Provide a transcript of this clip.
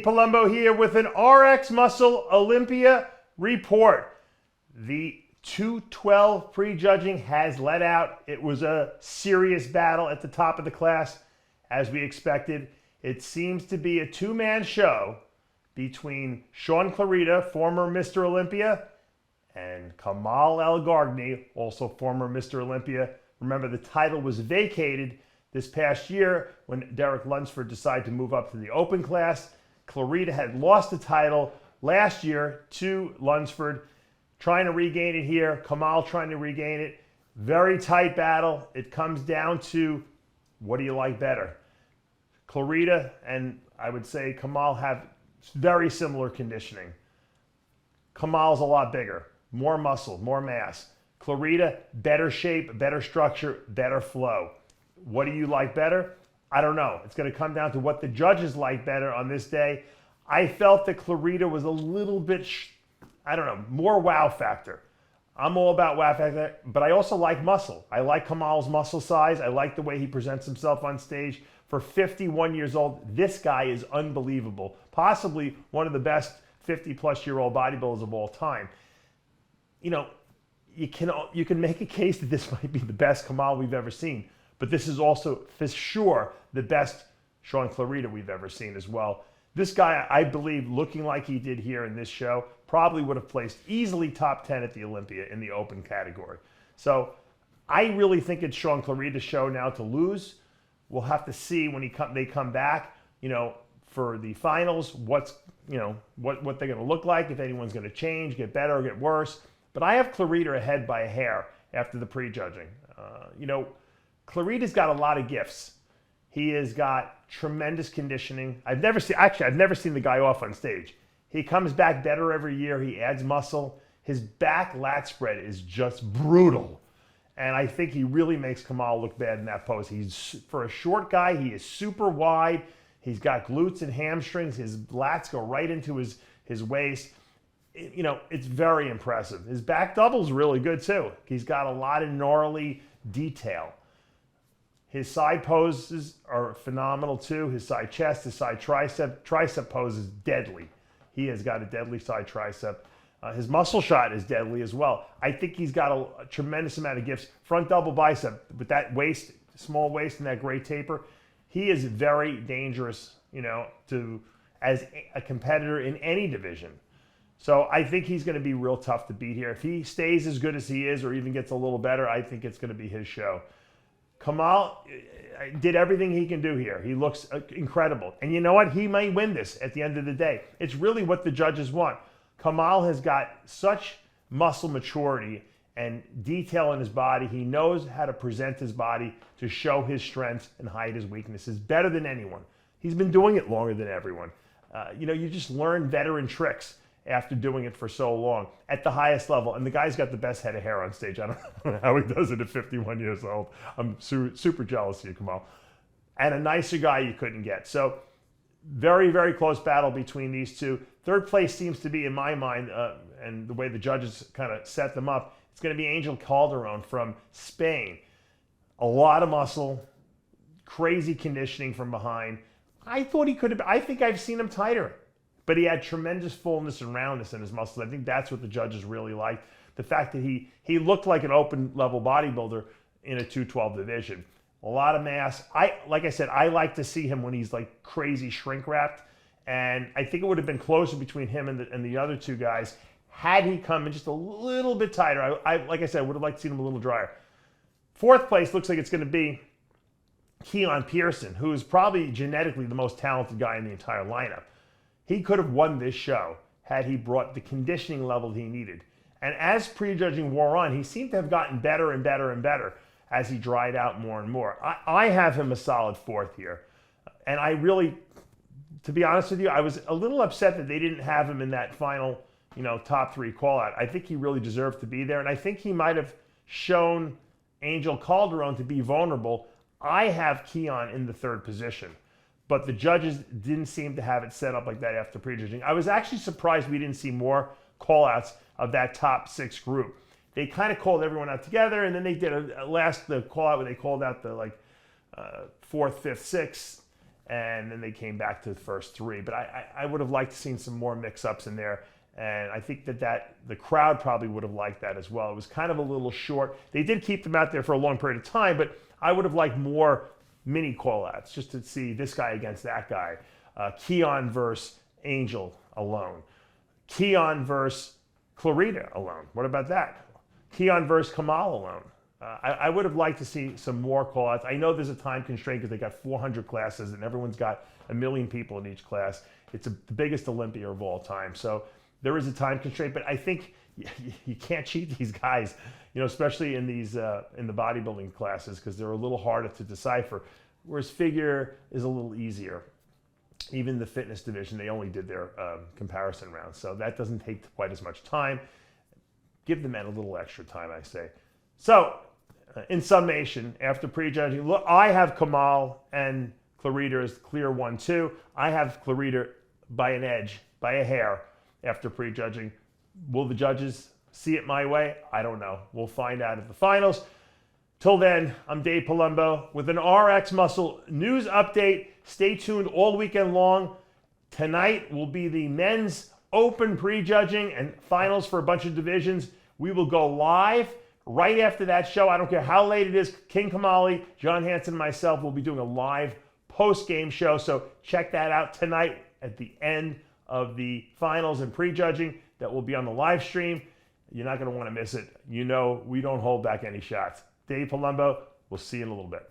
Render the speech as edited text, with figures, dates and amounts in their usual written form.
Palumbo here with an RX Muscle Olympia report. The 212 prejudging has let out. It was a serious battle at the top of the class, as we expected. It seems to be a two-man show between Sean Clarida, former Mr. Olympia, and Kamal El-Gargni, also former Mr. Olympia. Remember, the title was vacated this past year when Derek Lundsford decided to move up to the open class. Clarida had lost the title last year to Lundsford, trying to regain it here. Kamal trying to regain it. Very tight battle. It comes down to, what do you like better? Clarida and I would say Kamal have very similar conditioning. Kamal's a lot bigger, more muscle, more mass. Clarida, better shape, better structure, better flow. What do you like better? I don't know. It's going to come down to what the judges like better on this day. I felt that Clarida was a little bit, more wow factor. I'm all about wow factor, but I also like muscle. I like Kamal's muscle size. I like the way he presents himself on stage. For 51 years old, this guy is unbelievable. Possibly one of the best 50-plus-year-old bodybuilders of all time. You know, you can make a case that this might be the best Kamal we've ever seen. But this is also, for sure, the best Sean Clarida we've ever seen as well. This guy, I believe, looking like he did here in this show, probably would have placed easily top 10 at the Olympia in the open category. So I really think it's Sean Clarida's show now to lose. We'll have to see when they come back, for the finals, what they're going to look like, if anyone's going to change, get better or get worse. But I have Clarida ahead by a hair after the prejudging. Clarida's got a lot of gifts. He has got tremendous conditioning. I've never seen the guy off on stage. He comes back better every year. He adds muscle. His back lat spread is just brutal. And I think he really makes Kamal look bad in that pose. For a short guy, he is super wide. He's got glutes and hamstrings. His lats go right into his waist. It's very impressive. His back double's really good too. He's got a lot of gnarly detail. His side poses are phenomenal too. His side chest, his side tricep pose is deadly. He has got a deadly side tricep. His muscle shot is deadly as well. I think he's got a tremendous amount of gifts. Front double bicep with that waist, small waist and that great taper. He is very dangerous, as a competitor in any division. So I think he's going to be real tough to beat here. If he stays as good as he is or even gets a little better, I think it's going to be his show. Kamal did everything he can do here. He looks incredible. And you know what? He may win this at the end of the day. It's really what the judges want. Kamal has got such muscle maturity and detail in his body. He knows how to present his body to show his strengths and hide his weaknesses better than anyone. He's been doing it longer than everyone. You just learn veteran tricks after doing it for so long at the highest level. And the guy's got the best head of hair on stage. I don't know how he does it at 51 years old. I'm super jealous of you, Kamal. And a nicer guy you couldn't get. So very, very close battle between these two. Third place seems to be, in my mind, and the way the judges kind of set them up, it's going to be Angel Calderon from Spain. A lot of muscle, crazy conditioning from behind. I thought he could have, I think I've seen him tighter. But he had tremendous fullness and roundness in his muscles. I think that's what the judges really liked. The fact that he looked like an open-level bodybuilder in a 212 division. A lot of mass. Like I said, I like to see him when he's like crazy shrink-wrapped. And I think it would have been closer between him and the other two guys had he come in just a little bit tighter. Like I said, I would have liked to see him a little drier. Fourth place looks like it's going to be Keone Pearson, who is probably genetically the most talented guy in the entire lineup. He could have won this show had he brought the conditioning level he needed. And as prejudging wore on, he seemed to have gotten better and better and better as he dried out more and more. I have him a solid fourth here. And I really, to be honest with you, I was a little upset that they didn't have him in that final, top three call-out. I think he really deserved to be there. And I think he might have shown Angel Calderon to be vulnerable. I have Keone in the third position. But the judges didn't seem to have it set up like that after prejudging. I was actually surprised we didn't see more call-outs of that top six group. They kind of called everyone out together, and then they did the call-out where they called out the fourth, fifth, sixth, and then they came back to the first three. But I would have liked to seen some more mix-ups in there, and I think that the crowd probably would have liked that as well. It was kind of a little short. They did keep them out there for a long period of time, but I would have liked more mini call-outs just to see this guy against that guy. Keone versus Angel alone. Keone versus Clarida alone. What about that? Keone versus Kamal alone. I would have liked to see some more call-outs. I know there's a time constraint because they got 400 classes and everyone's got 1 million people in each class. It's the biggest Olympia of all time. So there is a time constraint, but I think you can't cheat these guys, especially in these in the bodybuilding classes, because they're a little harder to decipher, whereas figure is a little easier. Even the fitness division, they only did their comparison rounds, so that doesn't take quite as much time. Give the men a little extra time, I say. So, in summation, after prejudging, look, I have Kamal and Clarida as clear 1-2. I have Clarida by an edge, by a hair, after prejudging. Will the judges see it my way? I don't know. We'll find out at the finals. Till then, I'm Dave Palumbo with an RX Muscle news update. Stay tuned all weekend long. Tonight will be the men's open prejudging and finals for a bunch of divisions. We will go live right after that show. I don't care how late it is. King Kamali, John Hanson, and myself will be doing a live post-game show. So check that out tonight at the end of the finals and prejudging. That will be on the live stream. You're not going to want to miss it. We don't hold back any shots. Dave Palumbo, we'll see you in a little bit.